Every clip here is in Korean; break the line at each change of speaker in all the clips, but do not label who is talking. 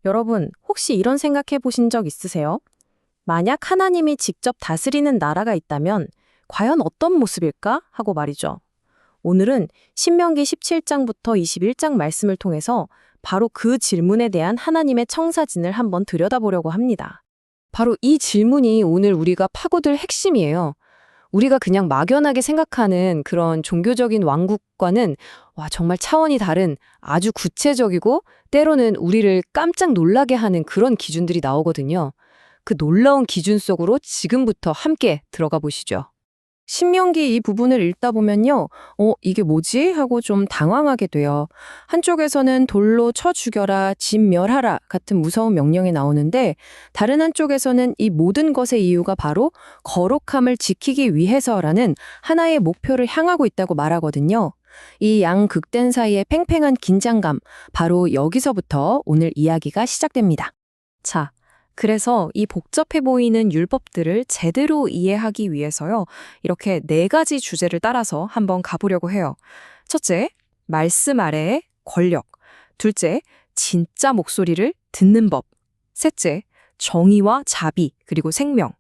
여러분, 혹시 이런 생각해 보신 적 있으세요? 만약 하나님이 직접 다스리는 나라가 있다면 과연 어떤 모습일까? 하고 말이죠. 오늘은 신명기 17장부터 21장 말씀을 통해서 바로 그 질문에 대한 하나님의 청사진을 한번 들여다보려고 합니다.
바로 이 질문이 오늘 우리가 파고들 핵심이에요. 우리가 그냥 막연하게 생각하는 그런 종교적인 왕국과는 정말 차원이 다른 아주 구체적이고 때로는 우리를 깜짝 놀라게 하는 그런 기준들이 나오거든요. 그 놀라운 기준 속으로 지금부터 함께 들어가 보시죠.
신명기 이 부분을 읽다 보면요. 이게 뭐지? 하고 좀 당황하게 돼요. 한쪽에서는 돌로 쳐 죽여라, 집 멸하라 같은 무서운 명령이 나오는데 다른 한쪽에서는 이 모든 것의 이유가 바로 거룩함을 지키기 위해서라는 하나의 목표를 향하고 있다고 말하거든요. 이 양극된 사이의 팽팽한 긴장감, 바로 여기서부터 오늘 이야기가 시작됩니다. 자, 그래서 이 복잡해 보이는 율법들을 제대로 이해하기 위해서요. 이렇게 4가지 주제를 따라서 한번 가보려고 해요. 첫째, 말씀 아래의 권력. 둘째, 진짜 목소리를 듣는 법. 셋째, 정의와 자비, 그리고 생명.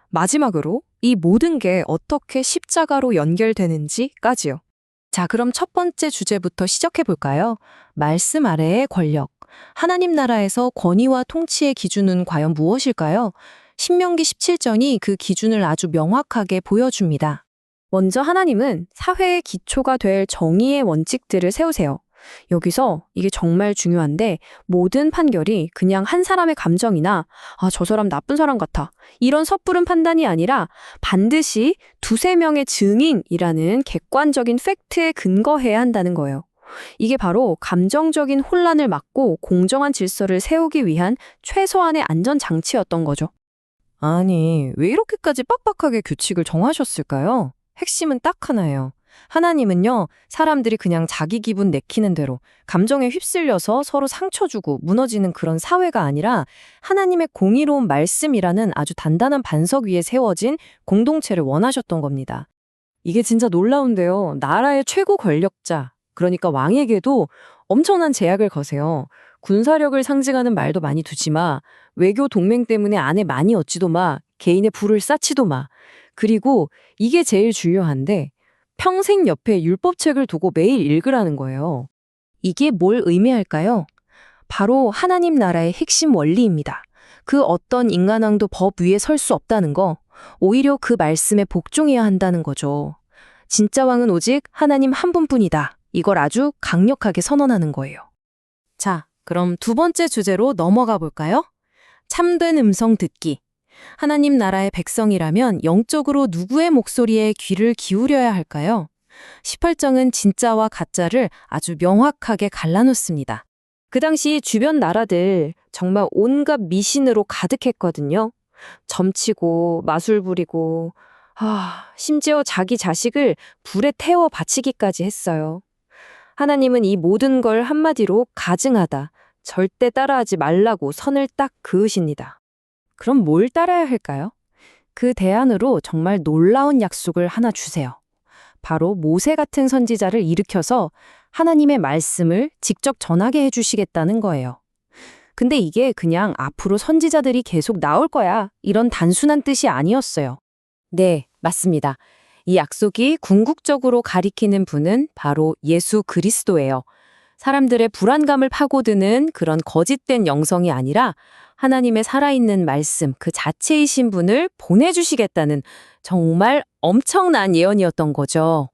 마지막으로 이 모든 게 어떻게 십자가로 연결되는지까지요. 자, 그럼 첫 번째 주제부터 시작해 볼까요? 말씀 아래의 권력. 하나님 나라에서 권위와 통치의 기준은 과연 무엇일까요? 신명기 17장이 그 기준을 아주 명확하게 보여줍니다. 먼저 하나님은 사회의 기초가 될 정의의 원칙들을 세우세요. 여기서 이게 정말 중요한데 모든 판결이 그냥 한 사람의 감정이나 저 사람 나쁜 사람 같아 이런 섣부른 판단이 아니라 반드시 두세 명의 증인이라는 객관적인 팩트에 근거해야 한다는 거예요. 이게 바로 감정적인 혼란을 막고 공정한 질서를 세우기 위한 최소한의 안전장치였던 거죠. 아니, 왜 이렇게까지 빡빡하게 규칙을 정하셨을까요? 핵심은 딱 하나예요. 하나님은요, 사람들이 그냥 자기 기분 내키는 대로 감정에 휩쓸려서 서로 상처 주고 무너지는 그런 사회가 아니라 하나님의 공의로운 말씀이라는 아주 단단한 반석 위에 세워진 공동체를 원하셨던 겁니다. 이게 진짜 놀라운데요. 나라의 최고 권력자, 그러니까 왕에게도 엄청난 제약을 거세요. 군사력을 상징하는 말도 많이 두지 마. 외교 동맹 때문에 아내 많이 얻지도 마. 개인의 부를 쌓지도 마. 그리고 이게 제일 중요한데 평생 옆에 율법책을 두고 매일 읽으라는 거예요. 이게 뭘 의미할까요? 바로 하나님 나라의 핵심 원리입니다. 그 어떤 인간왕도 법 위에 설 수 없다는 거, 오히려 그 말씀에 복종해야 한다는 거죠. 진짜 왕은 오직 하나님 한 분뿐이다. 이걸 아주 강력하게 선언하는 거예요. 자, 그럼 두 번째 주제로 넘어가 볼까요? 참된 음성 듣기. 하나님 나라의 백성이라면 영적으로 누구의 목소리에 귀를 기울여야 할까요? 18장은 진짜와 가짜를 아주 명확하게 갈라놓습니다. 그 당시 주변 나라들 정말 온갖 미신으로 가득했거든요. 점치고 마술 부리고 심지어 자기 자식을 불에 태워 바치기까지 했어요. 하나님은 이 모든 걸 한마디로 가증하다, 절대 따라하지 말라고 선을 딱 그으십니다. 그럼 뭘 따라야 할까요? 그 대안으로 정말 놀라운 약속을 하나 주세요. 바로 모세 같은 선지자를 일으켜서 하나님의 말씀을 직접 전하게 해주시겠다는 거예요. 근데 이게 그냥 앞으로 선지자들이 계속 나올 거야, 이런 단순한 뜻이 아니었어요. 네, 맞습니다. 이 약속이 궁극적으로 가리키는 분은 바로 예수 그리스도예요. 사람들의 불안감을 파고드는 그런 거짓된 영성이 아니라 하나님의 살아있는 말씀 그 자체이신 분을 보내주시겠다는 정말 엄청난 예언이었던 거죠.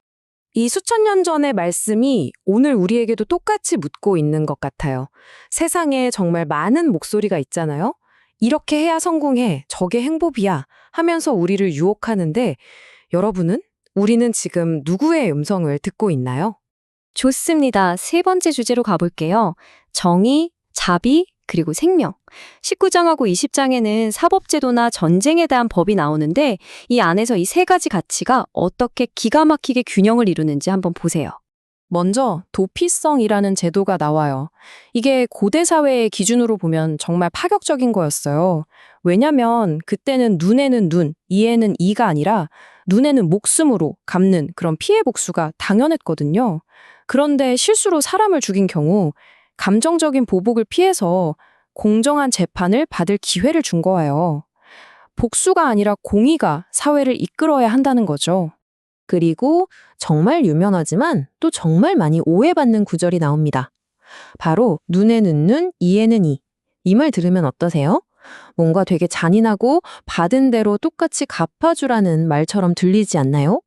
이 수천 년 전의 말씀이 오늘 우리에게도 똑같이 묻고 있는 것 같아요. 세상에 정말 많은 목소리가 있잖아요. 이렇게 해야 성공해, 저게 행복이야 하면서 우리를 유혹하는데 여러분은? 우리는 지금 누구의 음성을 듣고 있나요? 좋습니다. 세 번째 주제로 가볼게요. 정의, 자비, 그리고 생명. 19장하고 20장에는 사법제도나 전쟁에 대한 법이 나오는데 이 안에서 이 세 가지 가치가 어떻게 기가 막히게 균형을 이루는지 한번 보세요. 먼저 도피성이라는 제도가 나와요. 이게 고대 사회의 기준으로 보면 정말 파격적인 거였어요. 왜냐면 그때는 눈에는 눈, 이에는 이가 아니라 눈에는 목숨으로 갚는 그런 피해 복수가 당연했거든요. 그런데 실수로 사람을 죽인 경우 감정적인 보복을 피해서 공정한 재판을 받을 기회를 준 거예요. 복수가 아니라 공의가 사회를 이끌어야 한다는 거죠.
그리고 정말 유명하지만 또 정말 많이 오해받는 구절이 나옵니다. 바로 눈에는 눈, 이에는 이. 이 말 들으면 어떠세요? 뭔가 되게 잔인하고 받은 대로 똑같이 갚아주라는 말처럼 들리지 않나요?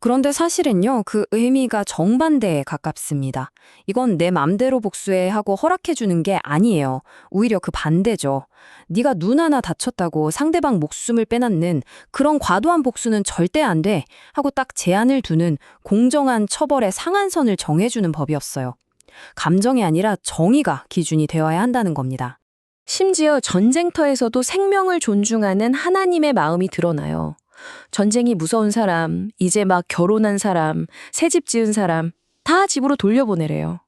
그런데 사실은요, 그 의미가 정반대에 가깝습니다. 이건 내 맘대로 복수해 하고 허락해주는 게 아니에요. 오히려 그 반대죠. 네가 눈 하나 다쳤다고 상대방 목숨을 빼앗는 그런 과도한 복수는 절대 안 돼 하고 딱 제한을 두는 공정한 처벌의 상한선을 정해주는 법이었어요. 감정이 아니라 정의가 기준이 되어야 한다는 겁니다.
심지어 전쟁터에서도 생명을 존중하는 하나님의 마음이 드러나요. 전쟁이 무서운 사람, 이제 막 결혼한 사람, 새집 지은 사람 다 집으로 돌려보내래요.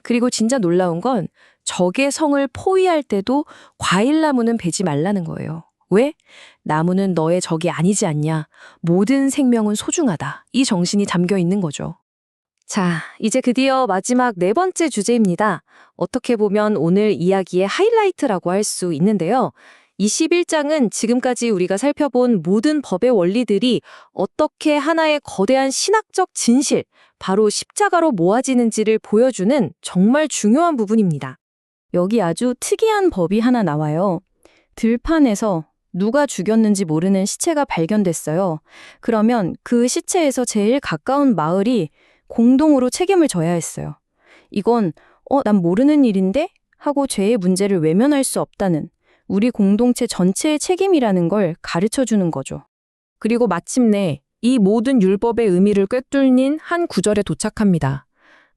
그리고 진짜 놀라운 건 적의 성을 포위할 때도 과일나무는 베지 말라는 거예요. 왜? 나무는 너의 적이 아니지 않냐. 모든 생명은 소중하다. 이 정신이 담겨 있는 거죠.
자, 이제 드디어 마지막 네 번째 주제입니다. 어떻게 보면 오늘 이야기의 하이라이트라고 할 수 있는데요. 21장은 지금까지 우리가 살펴본 모든 법의 원리들이 어떻게 하나의 거대한 신학적 진실, 바로 십자가로 모아지는지를 보여주는 정말 중요한 부분입니다.
여기 아주 특이한 법이 하나 나와요. 들판에서 누가 죽였는지 모르는 시체가 발견됐어요. 그러면 그 시체에서 제일 가까운 마을이 공동으로 책임을 져야 했어요. 이건 난 모르는 일인데? 하고 죄의 문제를 외면할 수 없다는 우리 공동체 전체의 책임이라는 걸 가르쳐주는 거죠.
그리고 마침내 이 모든 율법의 의미를 꿰뚫는 한 구절에 도착합니다.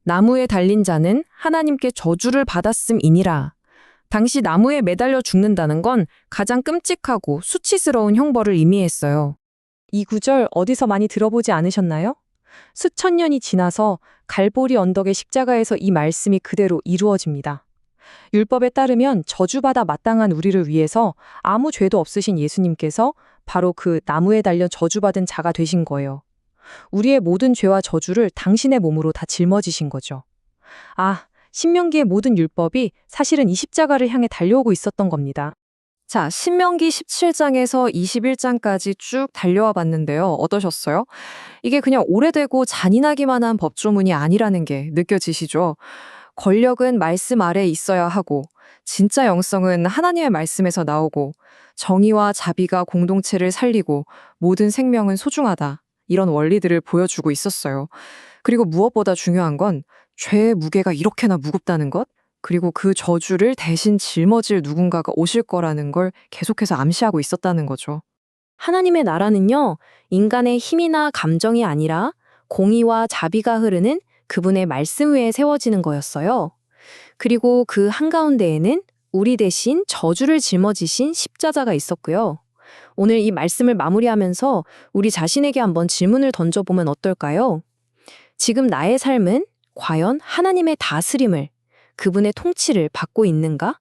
나무에 달린 자는 하나님께 저주를 받았음이니라. 당시 나무에 매달려 죽는다는 건 가장 끔찍하고 수치스러운 형벌을 의미했어요. 이 구절 어디서 많이 들어보지 않으셨나요? 수천 년이 지나서 갈보리 언덕의 십자가에서 이 말씀이 그대로 이루어집니다. 율법에 따르면 저주받아 마땅한 우리를 위해서 아무 죄도 없으신 예수님께서 바로 그 나무에 달려 저주받은 자가 되신 거예요. 우리의 모든 죄와 저주를 당신의 몸으로 다 짊어지신 거죠. 신명기의 모든 율법이 사실은 이 십자가를 향해 달려오고 있었던 겁니다. 자, 신명기 17장에서 21장까지 쭉 달려와 봤는데요. 어떠셨어요? 이게 그냥 오래되고 잔인하기만 한 법조문이 아니라는 게 느껴지시죠? 권력은 말씀 아래에 있어야 하고, 진짜 영성은 하나님의 말씀에서 나오고, 정의와 자비가 공동체를 살리고, 모든 생명은 소중하다. 이런 원리들을 보여주고 있었어요. 그리고 무엇보다 중요한 건 죄의 무게가 이렇게나 무겁다는 것? 그리고 그 저주를 대신 짊어질 누군가가 오실 거라는 걸 계속해서 암시하고 있었다는 거죠.
하나님의 나라는요, 인간의 힘이나 감정이 아니라 공의와 자비가 흐르는 그분의 말씀 위에 세워지는 거였어요. 그리고 그 한가운데에는 우리 대신 저주를 짊어지신 십자가가 있었고요. 오늘 이 말씀을 마무리하면서 우리 자신에게 한번 질문을 던져보면 어떨까요? 지금 나의 삶은 과연 하나님의 다스림을, 그분의 통치를 받고 있는가?